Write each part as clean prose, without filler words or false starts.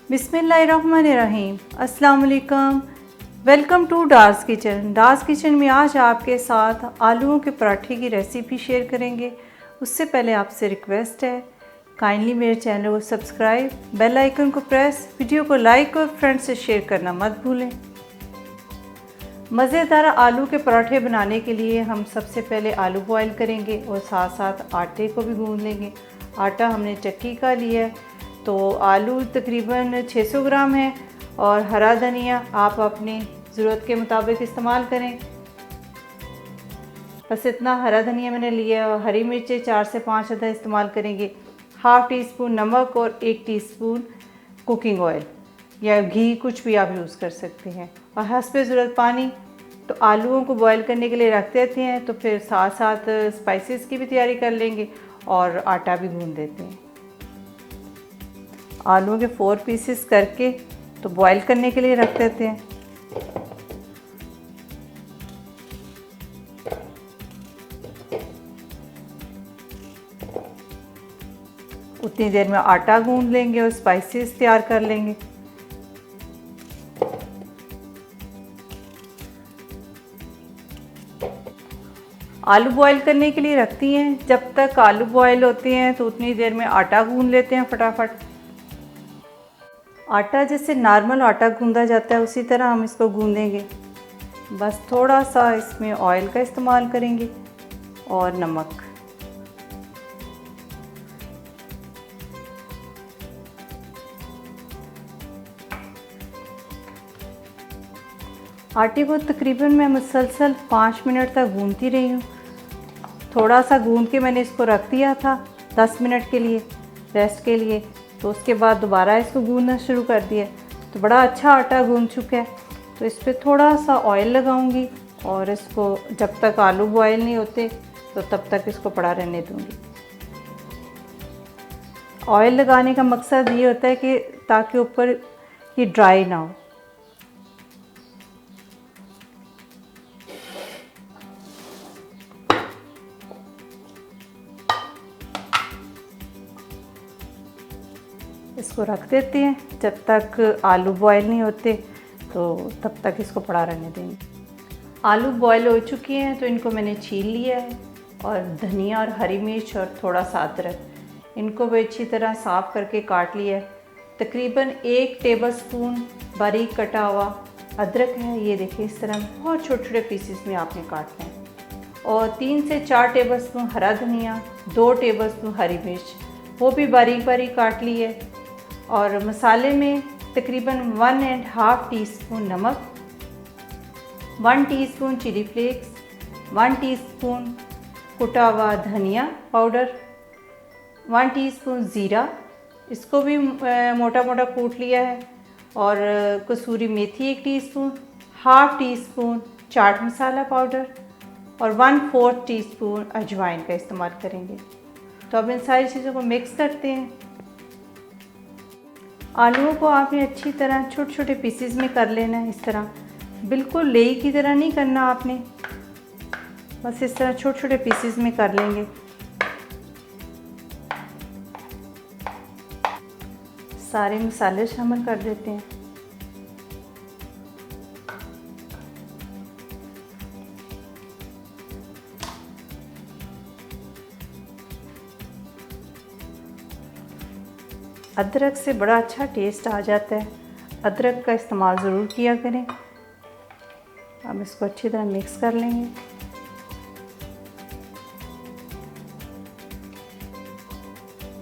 बिस्मिल्लाहिर्रहमानिर्रहीम। अस्सलाम वालेकुम। Welcome to Dar's kitchen. Dar's kitchen में आज आपके साथ आलूओं के पराठे की रेसिपी शेयर करेंगे। उससे पहले आपसे रिक्वेस्ट है, काइंडली मेरे चैनल को सब्सक्राइब, बेल आइकन को प्रेस, वीडियो को लाइक और फ्रेंड से शेयर करना मत भूलें। मज़ेदार आलू के पराठे बनाने के लिए हम सबसे पहले आलू बॉईल करेंगे और साथ साथ आटे को भी गूंद लेंगे। आटा हमने चक्की का लिया है, तो आलू तकरीबन 600 ग्राम है और हरा धनिया आप अपनी ज़रूरत के मुताबिक इस्तेमाल करें। बस इतना हरा धनिया मैंने लिया और हरी मिर्चें 4 से 5 अदद इस्तेमाल करेंगे। हाफ़ टी स्पून नमक और 1 टीस्पून कुकिंग ऑयल या घी, कुछ भी आप यूज़ कर सकते हैं, और हस्बे ज़रूरत पानी। तो आलूओं को बॉईल करने के लिए रख देते हैं, तो फिर साथ साथ स्पाइसेस की भी तैयारी कर लेंगे और आटा भी गूंद देते हैं। आलूओं के 4 पीसेस करके तो बॉईल करने के लिए रख देते हैं। उतनी देर में आटा गूंद लेंगे और स्पाइसेस तैयार कर लेंगे। आलू बॉईल करने के लिए रखती हैं। जब तक आलू बॉईल होते हैं तो उतनी देर में आटा गूंद लेते हैं फटाफट। आटा जैसे नॉर्मल आटा गूंदा जाता है उसी तरह हम इसको गूंदेंगे। बस थोड़ा सा इसमें ऑयल का इस्तेमाल करेंगे और नमक। आटे को तकरीबन मैं मुसलसल 5 मिनट तक गूंदती रही हूँ। थोड़ा सा गूंद के मैंने इसको रख दिया था 10 मिनट के लिए रेस्ट के लिए, तो उसके बाद दोबारा इसको गूंदना शुरू कर दिया। तो बड़ा अच्छा आटा गूंद चुका है। तो इस पर थोड़ा सा ऑयल लगाऊंगी और इसको जब तक आलू बॉयल नहीं होते तो तब तक इसको पड़ा रहने दूंगी। ऑयल लगाने का मकसद ये होता है कि ताकि ऊपर ये ड्राई ना हो। इसको रख देते हैं जब तक आलू बॉयल नहीं होते, तो तब तक इसको पड़ा रहने देंगे। आलू बॉयल हो चुके हैं तो इनको मैंने छील लिया है, और धनिया और हरी मिर्च और थोड़ा सा अदरक, इनको भी अच्छी तरह साफ़ करके काट लिया है। तकरीबन 1 टेबलस्पून बारीक कटा हुआ अदरक है। ये देखिए, इस तरह बहुत छोटे छोटे पीसेस में आपने काटना है। और 3 से 4 टेबलस्पून हरा धनिया, 2 टेबलस्पून हरी मिर्च, वो भी बारीक बारीक काट ली है। और मसाले में तकरीबन 1.5 टीस्पून नमक, 1 टीस्पून चिली फ्लेक्स, 1 टीस्पून कुटा हुआ धनिया पाउडर, 1 टीस्पून ज़ीरा, इसको भी मोटा मोटा कूट लिया है। और कसूरी मेथी 1 teaspoon, half teaspoon chaat masala powder और 1/4 टीस्पून अजवाइन का इस्तेमाल करेंगे। तो अब इन सारी चीज़ों को मिक्स करते हैं। आलूओं को आपने अच्छी तरह छोटे छोटे पीसेस में कर लेना है। इस तरह बिल्कुल लेई की तरह नहीं करना आपने, बस इस तरह छोटे छोटे पीसेस में कर लेंगे। सारे मसाले शामिल कर देते हैं। अदरक से बड़ा अच्छा टेस्ट आ जाता है, अदरक का इस्तेमाल ज़रूर किया करें। अब इसको अच्छी तरह मिक्स कर लेंगे।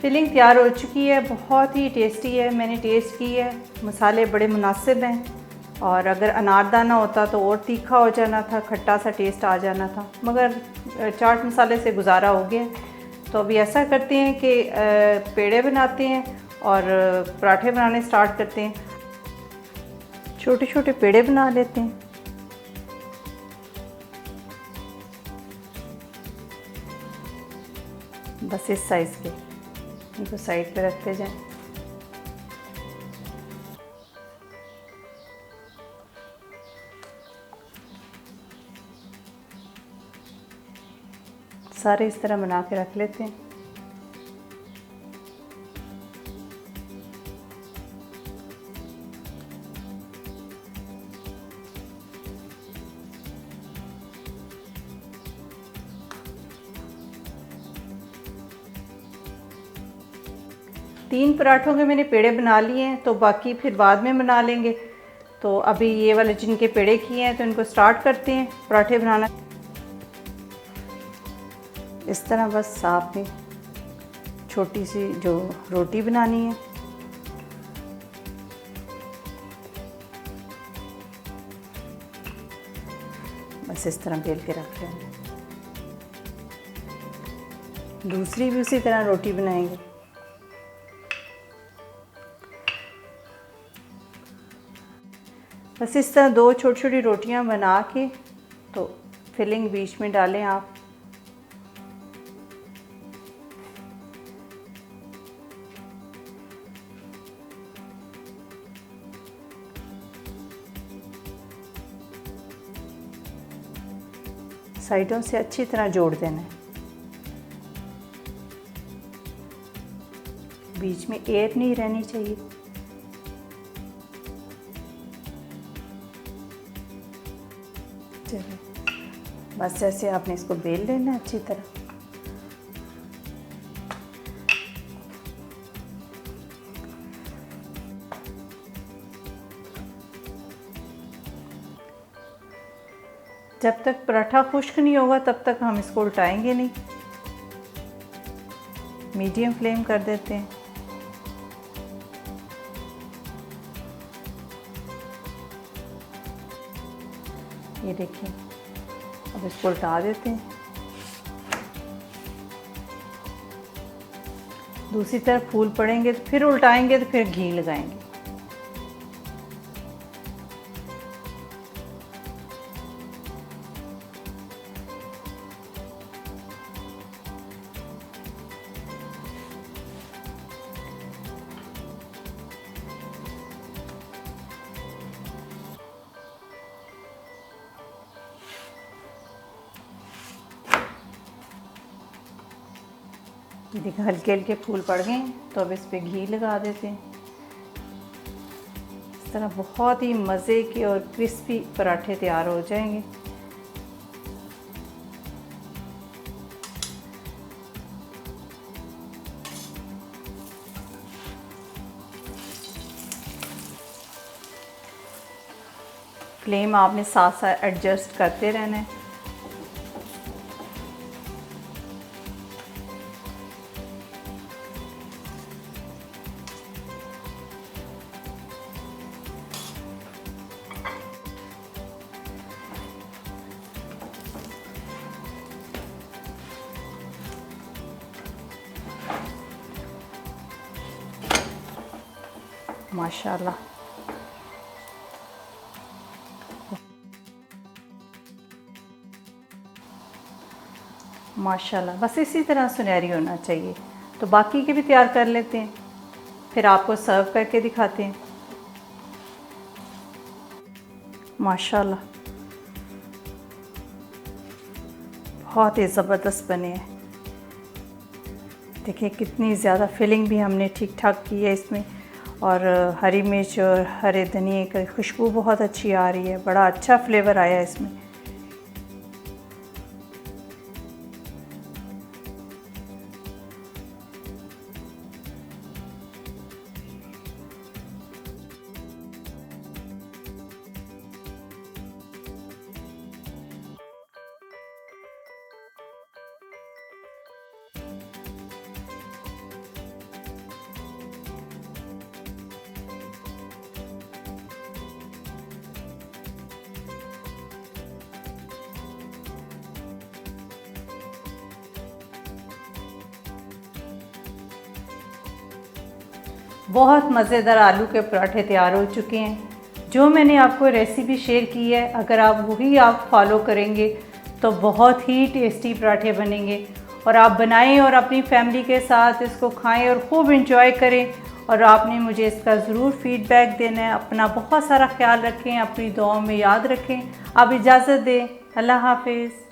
फिलिंग तैयार हो चुकी है, बहुत ही टेस्टी है। मैंने टेस्ट की है, मसाले बड़े मुनासिब हैं। और अगर अनारदाना होता तो और तीखा हो जाना था, खट्टा सा टेस्ट आ जाना था, मगर चाट मसाले से गुजारा हो गया। तो अभी ऐसा करते हैं कि पेड़े बनाते हैं और पराठे बनाने स्टार्ट करते हैं। छोटे छोटे पेड़े बना लेते हैं। बस इस साइज़ के, इनको साइड पे रखते जाएं। सारे इस तरह बना के रख लेते हैं। 3 पराठों के मैंने पेड़े बना लिए हैं, तो बाकी फिर बाद में बना लेंगे। तो अभी ये वाले जिनके पेड़े किए हैं तो इनको स्टार्ट करते हैं पराठे बनाना। इस तरह बस आपने छोटी सी जो रोटी बनानी है, बस इस तरह बेल के रख लेंगे। दूसरी भी उसी तरह रोटी बनाएंगे। बस इस तरह 2 छोटी छोटी रोटियां बना के तो फिलिंग बीच में डालें आप। साइडों से अच्छी तरह जोड़ देना है। बीच में एयर नहीं रहनी चाहिए। चलिए, बस ऐसे आपने इसको बेल लेना है अच्छी तरह। जब तक पराठा खुश्क नहीं होगा तब तक हम इसको उल्टाएंगे नहीं। मीडियम फ्लेम कर देते हैं। ये देखिए, अब इसको उल्टा देते हैं। दूसरी तरफ फूल पड़ेंगे तो फिर उल्टाएंगे तो फिर घी लगाएंगे। ये देखिए, हल्के हल्के फूल पड़ गए हैं, तो अब इस पे घी लगा देते हैं। इस तरह बहुत ही मज़े के और क्रिस्पी पराठे तैयार हो जाएंगे। फ्लेम आपने साथ साथ एडजस्ट करते रहना है। माशाल्लाह, माशाल्लाह, बस इसी तरह सुनहरी होना चाहिए। तो बाकी के भी तैयार कर लेते हैं, फिर आपको सर्व करके दिखाते हैं। माशाल्लाह, बहुत ही ज़बरदस्त बने हैं। देखिए कितनी ज़्यादा फिलिंग भी हमने ठीक ठाक की है इसमें, और हरी मिर्च और हरे धनिए की खुशबू बहुत अच्छी आ रही है। बड़ा अच्छा फ्लेवर आया है इसमें। बहुत मज़ेदार आलू के पराठे तैयार हो चुके हैं। जो मैंने आपको रेसिपी शेयर की है, अगर आप वही आप फॉलो करेंगे तो बहुत ही टेस्टी पराठे बनेंगे। और आप बनाएं और अपनी फैमिली के साथ इसको खाएं और खूब इंजॉय करें। और आपने मुझे इसका ज़रूर फीडबैक देना है। अपना बहुत सारा ख्याल रखें, अपनी दुआओं में याद रखें। आप इजाज़त दें। अल्लाह हाफिज़।